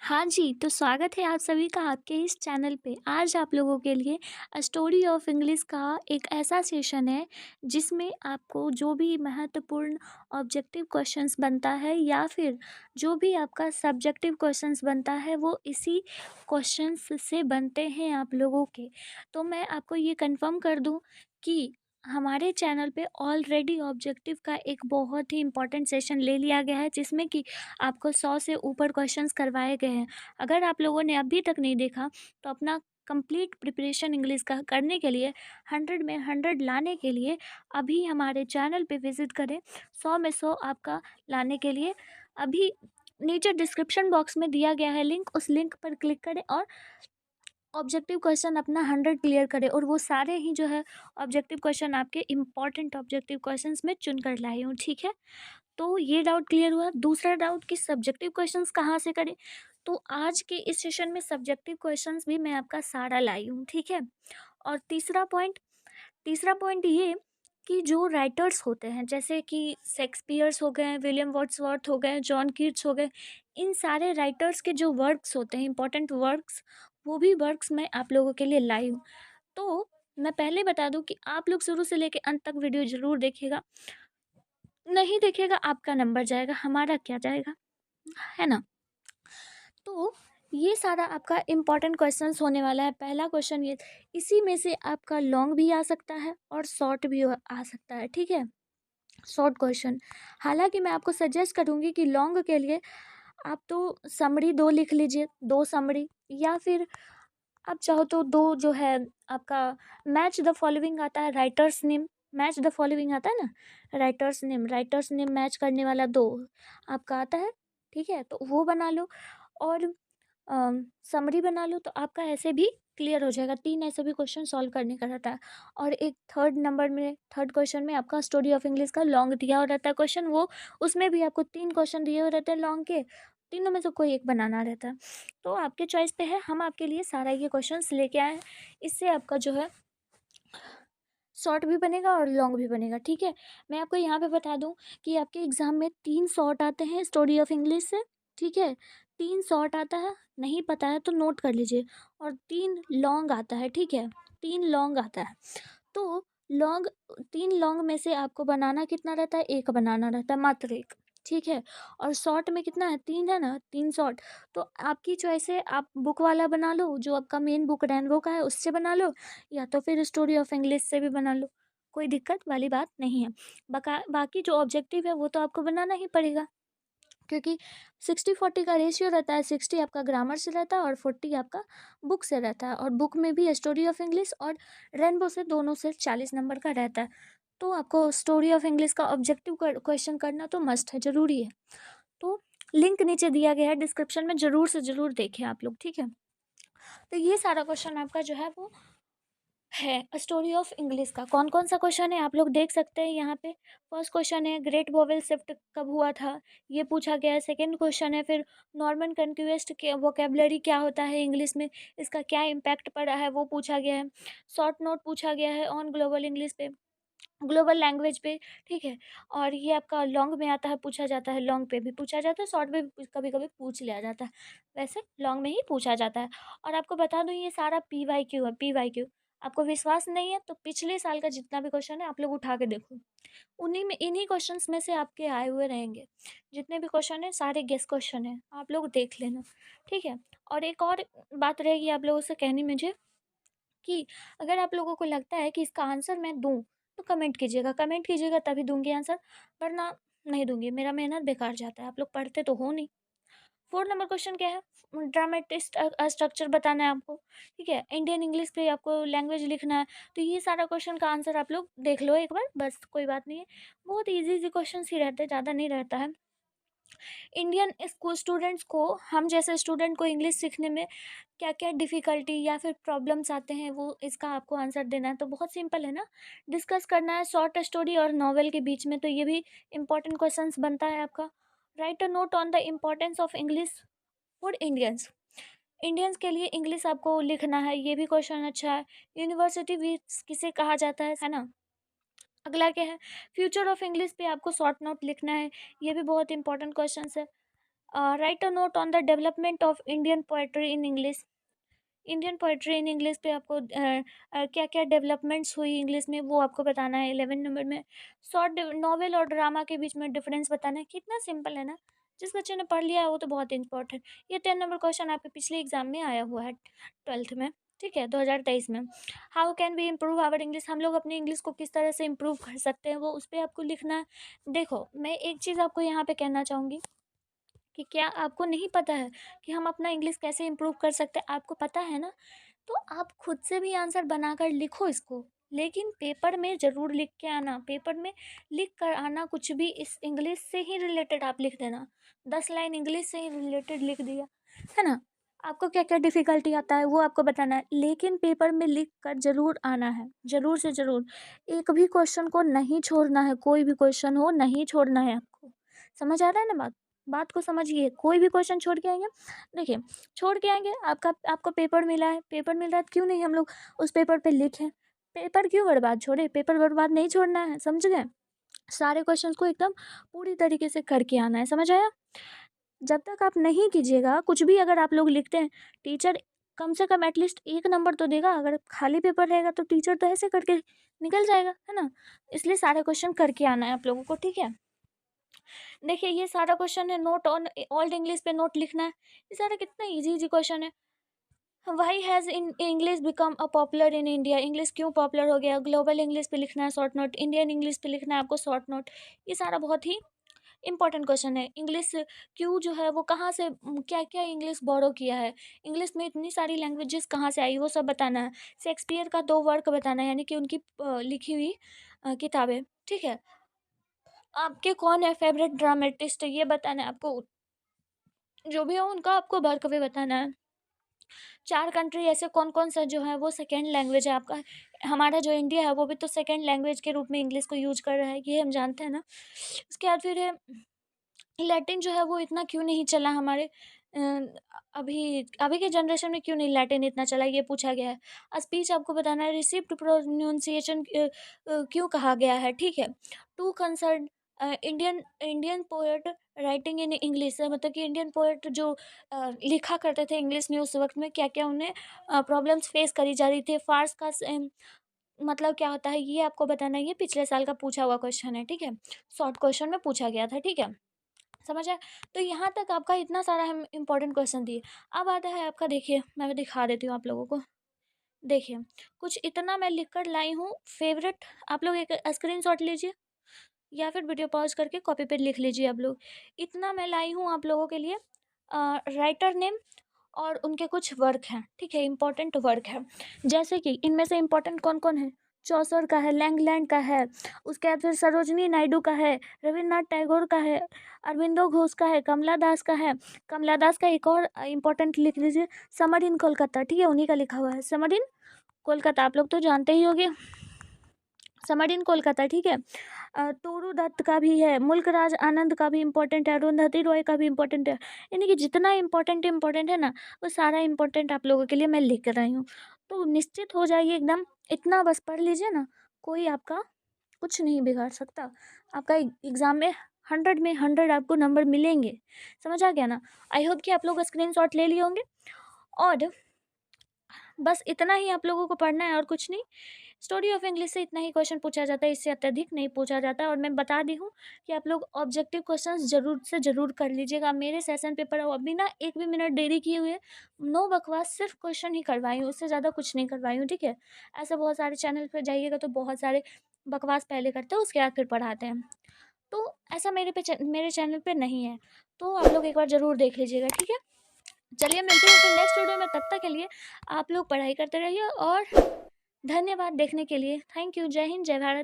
हाँ जी, तो स्वागत है आप सभी का आपके इस चैनल पे। आज आप लोगों के लिए स्टोरी ऑफ इंग्लिश का एक ऐसा सेशन है जिसमें आपको जो भी महत्वपूर्ण ऑब्जेक्टिव क्वेश्चंस बनता है या फिर जो भी आपका सब्जेक्टिव क्वेश्चंस बनता है वो इसी क्वेश्चंस से बनते हैं आप लोगों के। तो मैं आपको ये कन्फर्म कर दूँ कि हमारे चैनल पे ऑलरेडी ऑब्जेक्टिव का एक बहुत ही इम्पोर्टेंट सेशन ले लिया गया है जिसमें कि आपको 100 से ऊपर क्वेश्चंस करवाए गए हैं। अगर आप लोगों ने अभी तक नहीं देखा तो अपना कंप्लीट प्रिपरेशन इंग्लिश का करने के लिए 100 में 100 लाने के लिए अभी हमारे चैनल पे विज़िट करें। 100 में 100 आपका लाने के लिए अभी नीचे डिस्क्रिप्शन बॉक्स में दिया गया है लिंक, उस लिंक पर क्लिक करें और ऑब्जेक्टिव क्वेश्चन अपना 100 क्लियर करें। और वो सारे ही जो है ऑब्जेक्टिव क्वेश्चन आपके इम्पॉर्टेंट ऑब्जेक्टिव क्वेश्चंस में चुन कर लाई हूँ, ठीक है? तो ये डाउट क्लियर हुआ। दूसरा डाउट कि सब्जेक्टिव क्वेश्चंस कहाँ से करें? तो आज के इस सेशन में सब्जेक्टिव क्वेश्चंस भी मैं आपका सारा लाई हूँ, ठीक है? और तीसरा पॉइंट ये कि जो राइटर्स होते हैं जैसे कि शेक्सपियर्स हो गए, विलियम वर्ड्सवर्थ हो गए, जॉन कीट्स हो गए, इन सारे राइटर्स के जो वर्क्स होते हैं, इंपॉर्टेंट वर्क्स, वो भी वर्क्स मैं आप लोगों के लिए लाई हूँ। तो मैं पहले बता दूँ कि आप लोग शुरू से लेके अंत तक वीडियो ज़रूर देखिएगा। नहीं देखिएगा आपका नंबर जाएगा, हमारा क्या जाएगा, है ना? तो ये सारा आपका इम्पोर्टेंट क्वेश्चंस होने वाला है। पहला क्वेश्चन ये, इसी में से आपका लॉन्ग भी आ सकता है और शॉर्ट भी आ सकता है, ठीक है? शॉर्ट क्वेश्चन, हालांकि मैं आपको सजेस्ट करूँगी कि लॉन्ग के लिए आप तो समरी 2 लिख लीजिए, 2 समरी, या फिर आप चाहो तो 2 जो है आपका मैच द फॉलोइंग आता है, writers name, match the following आता है ना, राइटर्स नेम मैच करने वाला 2 आपका आता है, ठीक है? तो वो बना लो और समरी बना लो तो आपका ऐसे भी क्लियर हो जाएगा। 3 ऐसे भी क्वेश्चन सॉल्व करने का रहता है। और एक थर्ड क्वेश्चन में आपका स्टोरी ऑफ इंग्लिश का लॉन्ग दिया हुआ रहता है क्वेश्चन, वो उसमें भी आपको 3 क्वेश्चन दिए हुए रहते हैं लॉन्ग के, तीनों में से कोई एक बनाना रहता है। तो आपके चॉइस पे है, हम आपके लिए सारा ये क्वेश्चंस लेके आए हैं। इससे आपका जो है शॉर्ट भी बनेगा और लॉन्ग भी बनेगा, ठीक है? मैं आपको यहाँ पे बता दूँ कि आपके एग्ज़ाम में 3 शॉर्ट आते हैं स्टोरी ऑफ इंग्लिश से, ठीक है? 3 शॉर्ट आता है, नहीं पता है तो नोट कर लीजिए, और 3 लॉन्ग आता है, ठीक है? 3 लॉन्ग आता है। तो लॉन्ग 3 लॉन्ग में से आपको बनाना कितना रहता है? 1 बनाना रहता है, मात्र 1, ठीक है? और शॉर्ट में कितना है? 3 है ना, 3 शॉर्ट। तो आपकी चॉइस है, आप बुक वाला बना लो, जो आपका मेन बुक रेनबो का है उससे बना लो, या तो फिर स्टोरी ऑफ इंग्लिश से भी बना लो, कोई दिक्कत वाली बात नहीं है। बाकी जो ऑब्जेक्टिव है वो तो आपको बनाना ही पड़ेगा, क्योंकि 60-40 का रेशियो रहता है। 60 आपका ग्रामर से रहता है और 40 आपका बुक से रहता है, और बुक में भी स्टोरी ऑफ इंग्लिश और रेनबो से दोनों से 40 नंबर का रहता है। तो आपको स्टोरी ऑफ इंग्लिश का ऑब्जेक्टिव क्वेश्चन करना तो मस्ट है, ज़रूरी है। तो लिंक नीचे दिया गया है डिस्क्रिप्शन में, ज़रूर से ज़रूर देखें आप लोग, ठीक है? तो ये सारा क्वेश्चन आपका जो है वो है स्टोरी ऑफ इंग्लिश का। कौन कौन सा क्वेश्चन है आप लोग देख सकते हैं यहाँ पे। फर्स्ट क्वेश्चन है ग्रेट वोवेल शिफ्ट कब हुआ था, ये पूछा गया है। सेकंड क्वेश्चन है फिर नॉर्मन कंक्वेस्ट के वोकेबलरी क्या होता है इंग्लिश में, इसका क्या इम्पैक्ट पड़ा है, वो पूछा गया है। शॉर्ट नोट पूछा गया है ऑन ग्लोबल इंग्लिश पे, ग्लोबल लैंग्वेज पे, ठीक है? और ये आपका लॉन्ग में आता है, पूछा जाता है, लॉन्ग पे भी पूछा जाता है, शॉर्ट में भी कभी कभी पूछ लिया जाता है, वैसे लॉन्ग में ही पूछा जाता है। और आपको बता दूं ये सारा PYQ है, PYQ। आपको विश्वास नहीं है तो पिछले साल का जितना भी क्वेश्चन है आप लोग उठा के देखो, उन्हीं में इन्हीं क्वेश्चंस में से आपके आए हुए रहेंगे। जितने भी क्वेश्चन है सारे गेस क्वेश्चन है, आप लोग देख लेना, ठीक है? और एक और बात रहेगी आप लोगों से कहनी मुझे, कि अगर आप लोगों को लगता है कि इसका आंसर मैं दूँ, तो कमेंट कीजिएगा तभी दूँगी आंसर, वरना नहीं दूँगी, मेरा मेहनत बेकार जाता है, आप लोग पढ़ते तो हो नहीं। 4 नंबर क्वेश्चन क्या है? ड्रामेटिक स्ट्रक्चर बताना है आपको, ठीक है? इंडियन इंग्लिश पे आपको लैंग्वेज लिखना है, तो ये सारा क्वेश्चन का आंसर आप लोग देख लो एक बार, बस कोई बात नहीं है। बहुत ईज़ी-ईज़ी क्वेश्चंस ही रहते हैं, ज़्यादा नहीं रहता है। इंडियन स्कूल स्टूडेंट्स को, हम जैसे स्टूडेंट को इंग्लिश सीखने में क्या क्या डिफ़िकल्टी या फिर प्रॉब्लम्स आते हैं, वो इसका आपको आंसर देना है। तो बहुत सिंपल है ना, डिस्कस करना है शॉर्ट स्टोरी और नॉवेल के बीच में। तो ये भी इंपॉर्टेंट क्वेश्चंस बनता है आपका। Right a note on the importance of English for Indians, Indians के लिए इंग्लिश आपको लिखना है, ये भी क्वेश्चन अच्छा है। यूनिवर्सिटी वीक्स किसे कहा जाता है ना? अगला क्या है? फ्यूचर ऑफ इंग्लिश पे आपको शॉर्ट नोट लिखना है, ये भी बहुत इंपॉर्टेंट क्वेश्चन है। Right a note on the development of Indian poetry in English. Indian poetry in English पे आपको क्या क्या डेवलपमेंट्स हुई इंग्लिश में वो आपको बताना है 11 नंबर में। शॉर्ट नॉवेल और ड्रामा के बीच में डिफरेंस बताना है। कितना सिंपल है ना, जिस बच्चे ने पढ़ लिया है वो तो बहुत इंपॉर्टेंट। ये 10 नंबर क्वेश्चन आपके पिछले एग्जाम में आया हुआ है 12th में, ठीक है, 2023 में। How can we improve our English, हम लोग अपनी इंग्लिश को किस तरह से इम्प्रूव कर सकते हैं वो उस पर आपको लिखना है। देखो मैं एक चीज़ आपको यहाँ पे कहना चाहूँगी कि क्या आपको नहीं पता है कि हम अपना इंग्लिश कैसे इम्प्रूव कर सकते हैं, आपको पता है ना, तो आप खुद से भी आंसर बनाकर लिखो इसको, लेकिन पेपर में ज़रूर लिख के आना। पेपर में लिख कर आना कुछ भी, इस इंग्लिश से ही रिलेटेड आप लिख देना। 10 लाइन इंग्लिश से ही रिलेटेड लिख दिया, है ना। आपको क्या क्या डिफ़िकल्टी आता है वो आपको बताना है, लेकिन पेपर में लिख कर ज़रूर आना है, ज़रूर से ज़रूर। एक भी क्वेश्चन को नहीं छोड़ना है, कोई भी क्वेश्चन हो नहीं छोड़ना है आपको। समझ आ रहा है ना बात? बात को समझिए, कोई भी क्वेश्चन छोड़ के आएँगे, देखिए छोड़ के आएँगे, आपको पेपर मिला है, पेपर मिल रहा है, क्यों नहीं हम लोग उस पेपर पे लिखें? पेपर क्यों बर्बाद छोड़े? पेपर बर्बाद नहीं छोड़ना है, समझ गए? सारे क्वेश्चंस को एकदम पूरी तरीके से करके आना है, समझ आया? जब तक आप नहीं कीजिएगा, कुछ भी अगर आप लोग लिखते हैं, टीचर कम से कम एटलीस्ट 1 नंबर तो देगा। अगर खाली पेपर रहेगा तो टीचर तो ऐसे करके निकल जाएगा, है ना? इसलिए सारे क्वेश्चन करके आना है आप लोगों को, ठीक है? देखिए ये सारा क्वेश्चन है, नोट ऑन ओल्ड इंग्लिश पे नोट लिखना है। ये सारा कितना इजी क्वेश्चन है। Why has in English become a popular in India, English क्यों पॉपुलर हो गया? ग्लोबल इंग्लिश पे लिखना है शॉर्ट नोट, इंडियन इंग्लिश पे लिखना है आपको शॉर्ट नोट। ये सारा बहुत ही इंपॉर्टेंट क्वेश्चन है। इंग्लिश क्यों जो है वो कहाँ से क्या क्या इंग्लिश बोरो किया है, इंग्लिश में इतनी सारी लैंग्वेजेस कहाँ से आई वो सब बताना है। शेक्सपियर का 2 वर्क बताना है, यानी कि उनकी लिखी हुई किताबें, ठीक है। आपके कौन है फेवरेट ड्रामेटिस्ट ये बताना है आपको, जो भी हो उनका आपको वर्क भी बताना है। 4 कंट्री ऐसे कौन-कौन सा जो है वो सेकंड लैंग्वेज है आपका। हमारा जो इंडिया है वो भी तो सेकंड लैंग्वेज के रूप में इंग्लिश को यूज़ कर रहा है, ये हम जानते हैं ना। उसके बाद फिर है लैटिन जो है वो इतना क्यों नहीं चला हमारे अभी अभी के जनरेशन में क्यों नहीं लैटिन इतना चला, ये पूछा गया है। स्पीच आपको बताना है, रिसिप्ट प्रोनाउंसिएशन क्यों कहा गया है, ठीक है। To concern Indian Indian poet writing in English, मतलब कि इंडियन पोएट जो लिखा करते थे इंग्लिश में उस वक़्त में क्या-क्या उन्हें प्रॉब्लम्स फेस करी जा रही थी। फार्स का मतलब क्या होता है ये आपको बताना है, ये पिछले साल का पूछा हुआ क्वेश्चन है, ठीक है। शॉर्ट क्वेश्चन में पूछा गया था, ठीक है। समझ आया? तो यहाँ तक आपका इतना सारा हम इम्पोर्टेंट क्वेश्चन दिए। अब आता है आपका, देखिए मैं दिखा देती हूँ आप लोगों को। देखिए, कुछ इतना मैं लिख कर लाई हूँ फ़ेवरेट, आप लोग एक स्क्रीनशॉट लीजिए या फिर वीडियो पॉज़ करके कॉपी पे लिख लीजिए आप लोग। इतना मैं लाई हूँ आप लोगों के लिए राइटर नेम और उनके कुछ वर्क हैं, ठीक है, इम्पोर्टेंट वर्क हैं। जैसे कि इनमें से इम्पोर्टेंट कौन-कौन है? चौसर का है, लैंगलैंड का है, उसके बाद फिर सरोजिनी नायडू का है, रवीन्द्रनाथ टैगोर का है, अरबिंदो घोष का है, कमला दास का है। कमला दास का एक और इम्पोर्टेंट लिख लीजिए, समर इन कोलकाता, ठीक है, उन्हीं का लिखा हुआ है, समर इन कोलकाता, आप लोग तो जानते ही होंगे, समर इन कोलकाता, ठीक है। तोरू दत्त का भी है, मुल्कराज आनंद का भी इम्पोर्टेंट है, अरुंधति रॉय का भी इम्पोर्टेंट है। यानी कि जितना इम्पोर्टेंट है ना, वो सारा इम्पोर्टेंट आप लोगों के लिए मैं लिख कर आई हूँ। तो निश्चित हो जाइए एकदम, इतना बस पढ़ लीजिए ना, कोई आपका कुछ नहीं बिगाड़ सकता। आपका एग्ज़ाम में 100 में 100 आपको नंबर मिलेंगे। समझ आ गया ना? आई होप कि आप लोग स्क्रीनशॉट ले लिए होंगे, और बस इतना ही आप लोगों को पढ़ना है और कुछ नहीं। स्टोरी ऑफ इंग्लिश से इतना ही क्वेश्चन पूछा जाता है, इससे अत्यधिक नहीं पूछा जाता है। और मैं बता दी हूँ कि आप लोग ऑब्जेक्टिव क्वेश्चंस ज़रूर से ज़रूर कर लीजिएगा। मेरे सेशन पेपर अभी ना एक भी मिनट देरी किए हुए, नो बकवास, सिर्फ क्वेश्चन ही करवाई हूँ, उससे ज़्यादा कुछ नहीं करवाई हूँ, ठीक है। ऐसे बहुत सारे चैनल पर जाइएगा तो बहुत सारे बकवास पहले करते हैं, उसके बाद फिर पढ़ाते हैं। तो ऐसा मेरे चैनल पे नहीं है, तो आप लोग एक बार ज़रूर देख लीजिएगा, ठीक है। चलिए मिलते हैं फिर नेक्स्ट वीडियो में, तब तक के लिए आप लोग पढ़ाई करते रहिए और धन्यवाद देखने के लिए। Thank you. जय हिंद, जय भारत।